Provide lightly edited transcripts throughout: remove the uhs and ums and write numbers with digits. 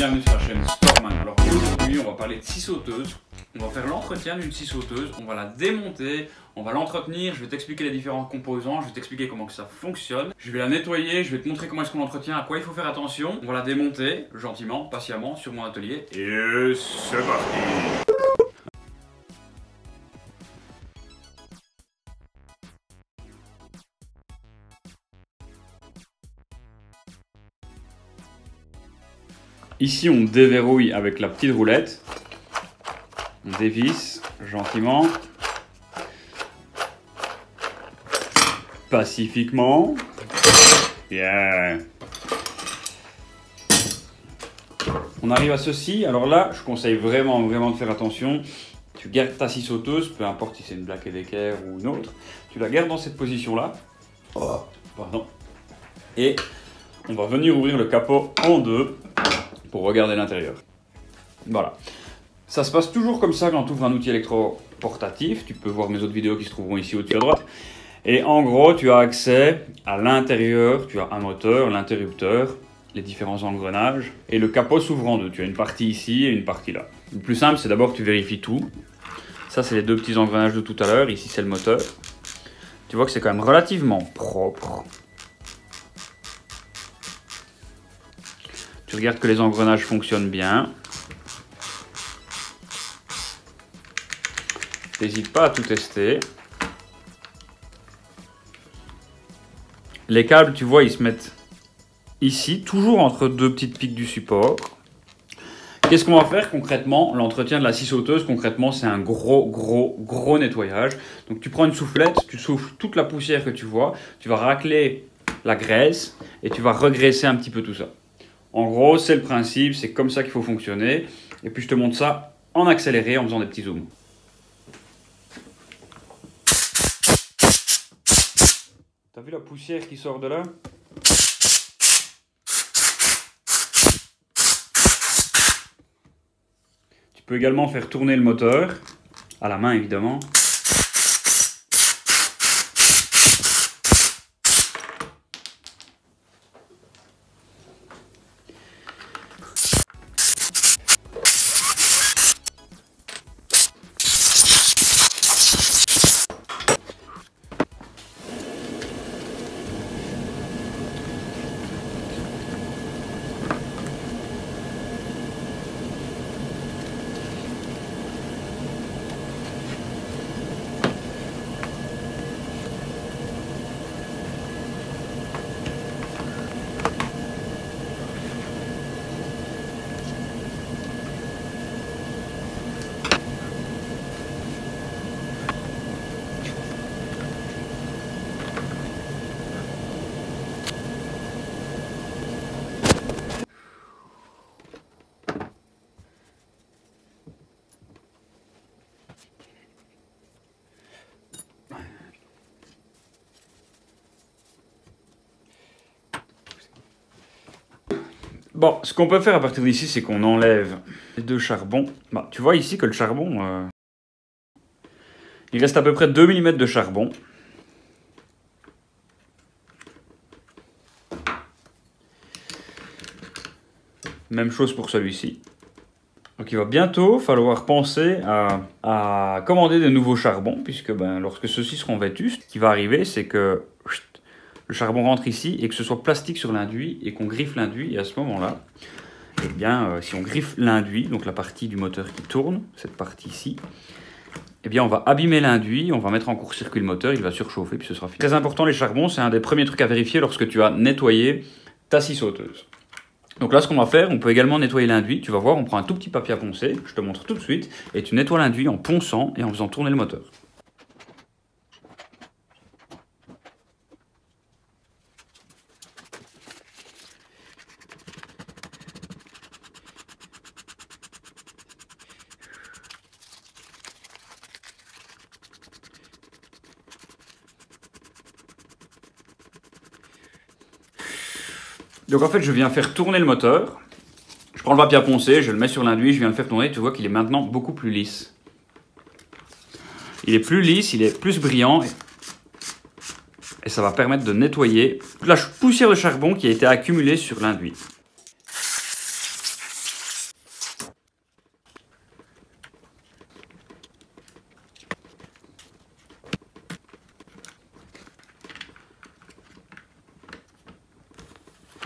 bienvenue sur la chaîne Storeman. Alors aujourd'hui on va parler de scie sauteuse. On va faire l'entretien d'une scie sauteuse, on va la démonter, on va l'entretenir, je vais t'expliquer les différents composants, je vais t'expliquer comment que ça fonctionne. Je vais la nettoyer, je vais te montrer comment est-ce qu'on l'entretient, à quoi il faut faire attention. On va la démonter gentiment, patiemment sur mon atelier. Et c'est parti! Ici on déverrouille avec la petite roulette. On dévisse gentiment, pacifiquement. Yeah. On arrive à ceci. Alors là, je conseille vraiment de faire attention. Tu gardes ta scie sauteuse, peu importe si c'est une Black & Decker ou une autre. Tu la gardes dans cette position-là. Oh, pardon. Et on va venir ouvrir le capot en deux pour regarder l'intérieur. Voilà. Ça se passe toujours comme ça quand tu ouvres un outil électroportatif. Tu peux voir mes autres vidéos qui se trouveront ici au-dessus à droite. Et en gros, tu as accès à l'intérieur. Tu as un moteur, l'interrupteur, les différents engrenages. Et le capot s'ouvre en deux. Tu as une partie ici et une partie là. Le plus simple, c'est d'abord que tu vérifies tout. Ça, c'est les deux petits engrenages de tout à l'heure. Ici, c'est le moteur. Tu vois que c'est quand même relativement propre. Tu regardes que les engrenages fonctionnent bien. N'hésite pas à tout tester. Les câbles, tu vois, ils se mettent ici, toujours entre deux petites piques du support. Qu'est-ce qu'on va faire concrètement? L'entretien de la scie sauteuse, concrètement, c'est un gros nettoyage. Donc tu prends une soufflette, tu souffles toute la poussière que tu vois, tu vas racler la graisse et tu vas regraisser un petit peu tout ça. En gros, c'est le principe, c'est comme ça qu'il faut fonctionner. Et puis je te montre ça en accéléré en faisant des petits zooms. T'as vu la poussière qui sort de là? Tu peux également faire tourner le moteur, à la main évidemment. Bon, ce qu'on peut faire à partir d'ici, c'est qu'on enlève les deux charbons. Bah, tu vois ici que le charbon, il reste à peu près 2 mm de charbon. Même chose pour celui-ci. Donc il va bientôt falloir penser à commander de nouveaux charbons, puisque lorsque ceux-ci seront vêtus, ce qui va arriver, c'est que le charbon rentre ici et que ce soit plastique sur l'induit et qu'on griffe l'induit. Et à ce moment-là, eh bien, si on griffe l'induit, donc la partie du moteur qui tourne, cette partie-ci, eh bien, on va abîmer l'induit, on va mettre en court-circuit le moteur, il va surchauffer, puis ce sera fini. Très important, les charbons, c'est un des premiers trucs à vérifier lorsque tu as nettoyé ta scie sauteuse. Donc là, ce qu'on va faire, on peut également nettoyer l'induit. Tu vas voir, on prend un tout petit papier à poncer, je te montre tout de suite, et tu nettoies l'induit en ponçant et en faisant tourner le moteur. Donc en fait, je viens faire tourner le moteur. Je prends le papier à poncer, je le mets sur l'induit, je viens le faire tourner. Tu vois qu'il est maintenant beaucoup plus lisse. Il est plus lisse, il est plus brillant. Et ça va permettre de nettoyer toute la poussière de charbon qui a été accumulée sur l'induit.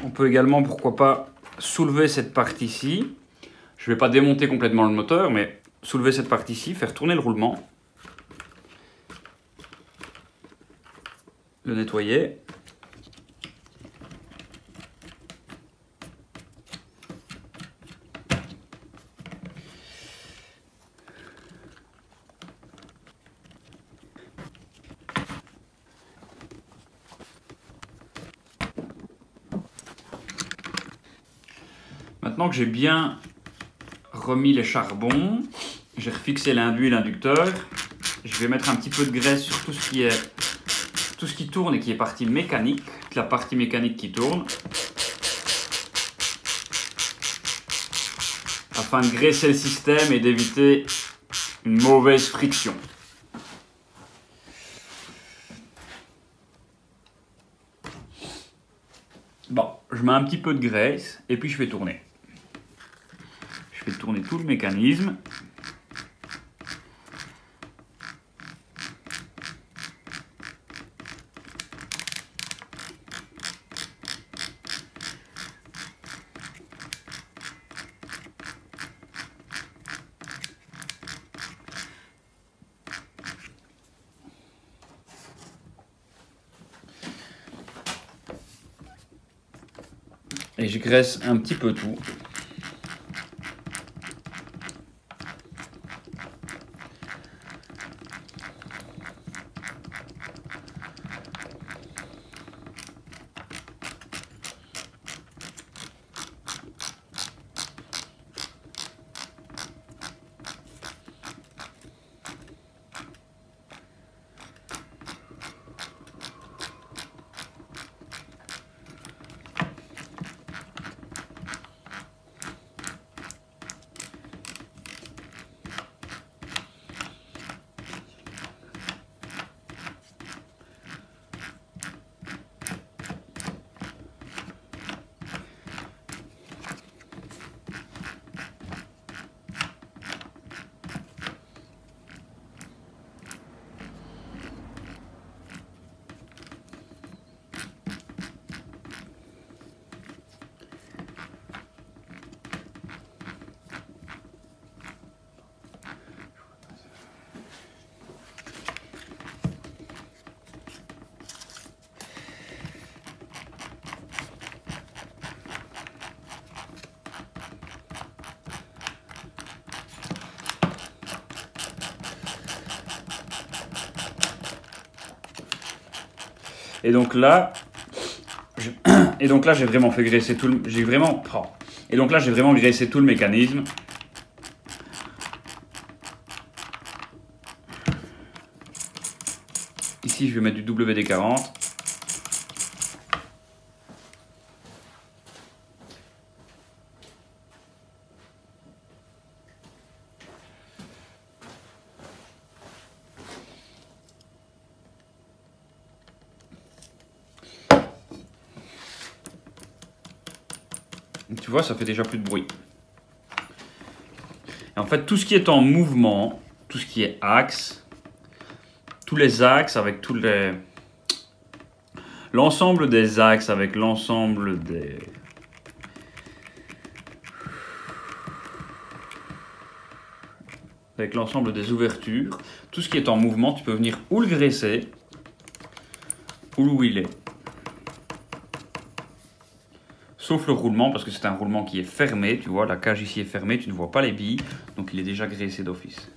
On peut également, pourquoi pas, soulever cette partie-ci. Je ne vais pas démonter complètement le moteur, mais soulever cette partie-ci, faire tourner le roulement. Le nettoyer. Maintenant que j'ai bien remis les charbons, j'ai refixé l'induit et l'inducteur, je vais mettre un petit peu de graisse sur tout ce qui tourne et qui est partie mécanique, la partie mécanique qui tourne, afin de graisser le système et d'éviter une mauvaise friction. Bon, je mets un petit peu de graisse et puis je fais tourner. Je fais tourner tout le mécanisme. Et je graisse un petit peu tout. Et donc là, j'ai vraiment fait graisser tout le... Et donc là, j'ai vraiment graissé tout le mécanisme. Ici, je vais mettre du WD-40. Tu vois, ça fait déjà plus de bruit. Et en fait, tout ce qui est en mouvement, tout ce qui est axe, tous les axes avec tous les... L'ensemble des axes avec l'ensemble des... Avec l'ensemble des ouvertures, tout ce qui est en mouvement, tu peux venir ou le graisser, ou le huiler. Sauf le roulement, parce que c'est un roulement qui est fermé, tu vois, la cage ici est fermée, tu ne vois pas les billes, donc il est déjà graissé d'office.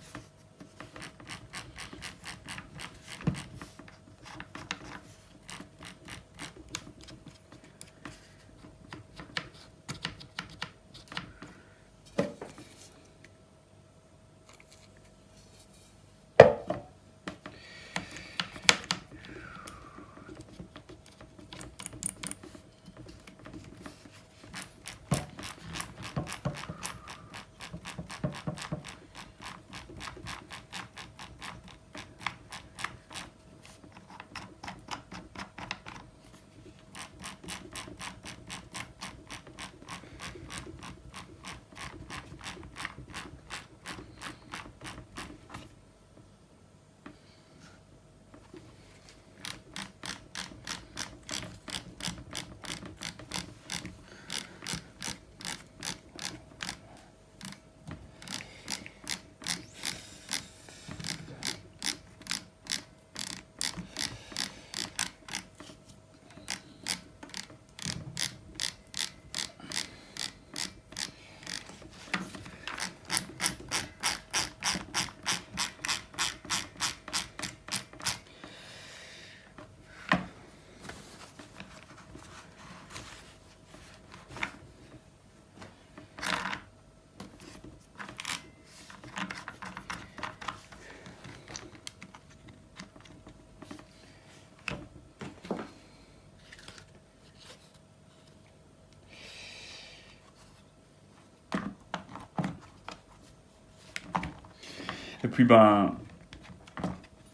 Et puis ben,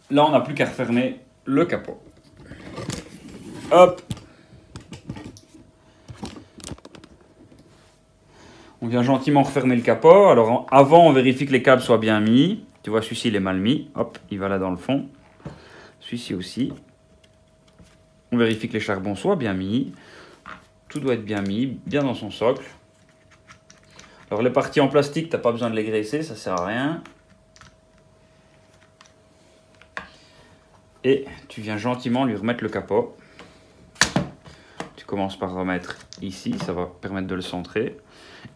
là on n'a plus qu'à refermer le capot. Hop. On vient gentiment refermer le capot. Alors avant on vérifie que les câbles soient bien mis. Tu vois, celui-ci il est mal mis. Hop, il va là dans le fond. Celui-ci aussi. On vérifie que les charbons soient bien mis. Tout doit être bien mis, bien dans son socle. Alors les parties en plastique, tu n'as pas besoin de les graisser, ça sert à rien. Et tu viens gentiment lui remettre le capot. Tu commences par remettre ici, ça va permettre de le centrer.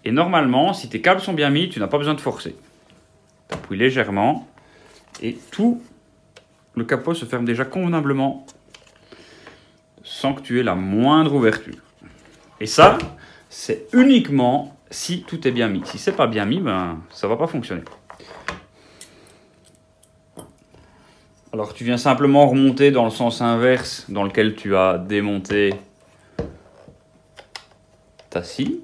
Et normalement, si tes câbles sont bien mis, tu n'as pas besoin de forcer. Tu appuies légèrement et tout le capot se ferme déjà convenablement sans que tu aies la moindre ouverture. Et ça, c'est uniquement si tout est bien mis. Si c'est pas bien mis, ben, ça va pas fonctionner. Alors tu viens simplement remonter dans le sens inverse dans lequel tu as démonté ta scie.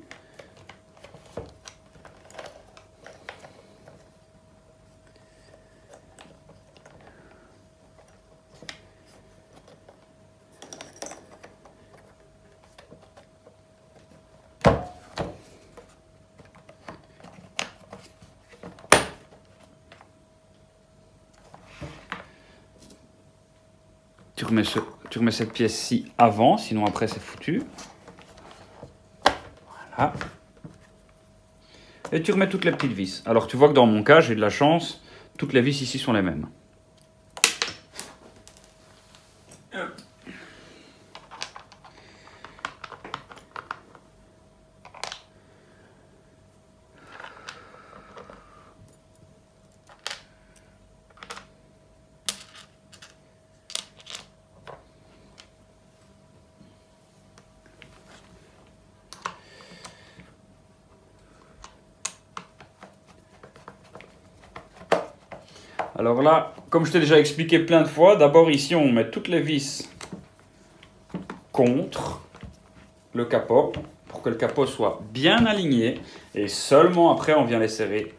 Tu remets cette pièce-ci avant, sinon après c'est foutu. Voilà. Et tu remets toutes les petites vis. Alors tu vois que dans mon cas, j'ai de la chance, toutes les vis ici sont les mêmes. Alors là, comme je t'ai déjà expliqué plein de fois, d'abord ici on met toutes les vis contre le capot pour que le capot soit bien aligné et seulement après on vient les serrer.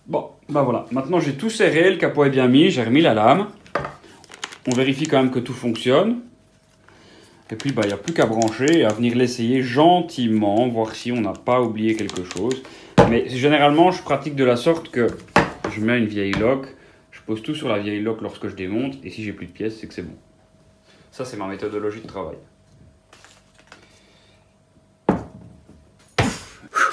Bon, ben voilà, maintenant j'ai tout serré, le capot est bien mis, j'ai remis la lame. On vérifie quand même que tout fonctionne. Et puis, il n'y a plus qu'à brancher et à venir l'essayer gentiment, voir si on n'a pas oublié quelque chose. Mais généralement, je pratique de la sorte que je mets une vieille loque, je pose tout sur la vieille loque lorsque je démonte, et si j'ai plus de pièces, c'est que c'est bon. Ça, c'est ma méthodologie de travail.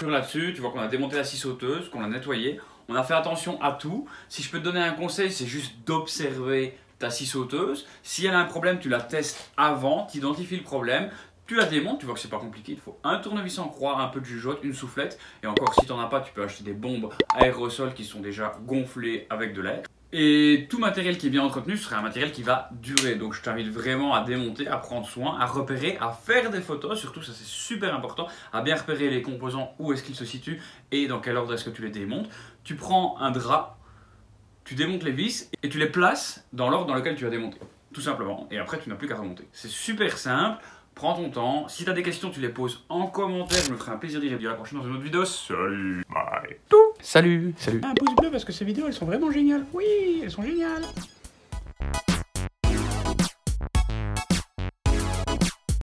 Là-dessus, tu vois qu'on a démonté la scie sauteuse, qu'on l'a nettoyée, on a fait attention à tout. Si je peux te donner un conseil, c'est juste d'observer ta scie sauteuse. Si elle a un problème, tu la testes avant, tu identifies le problème, tu la démontes, tu vois que c'est pas compliqué, il faut un tournevis en croix, un peu de jugeote, une soufflette, et encore si tu n'en as pas, tu peux acheter des bombes aérosols qui sont déjà gonflées avec de l'air. Et tout matériel qui est bien entretenu serait un matériel qui va durer. Donc je t'invite vraiment à démonter, à prendre soin, à repérer, à faire des photos. Surtout, ça c'est super important, à bien repérer les composants, où est-ce qu'ils se situent et dans quel ordre est-ce que tu les démontes. Tu prends un drap, tu démontes les vis et tu les places dans l'ordre dans lequel tu as démonté. Tout simplement. Et après, tu n'as plus qu'à remonter. C'est super simple. Prends ton temps. Si tu as des questions, tu les poses en commentaire. Je me ferai un plaisir d'y répondre. À la prochaine dans une autre vidéo. Salut. Bye. Salut. Un pouce bleu parce que ces vidéos, elles sont vraiment géniales. Oui, elles sont géniales.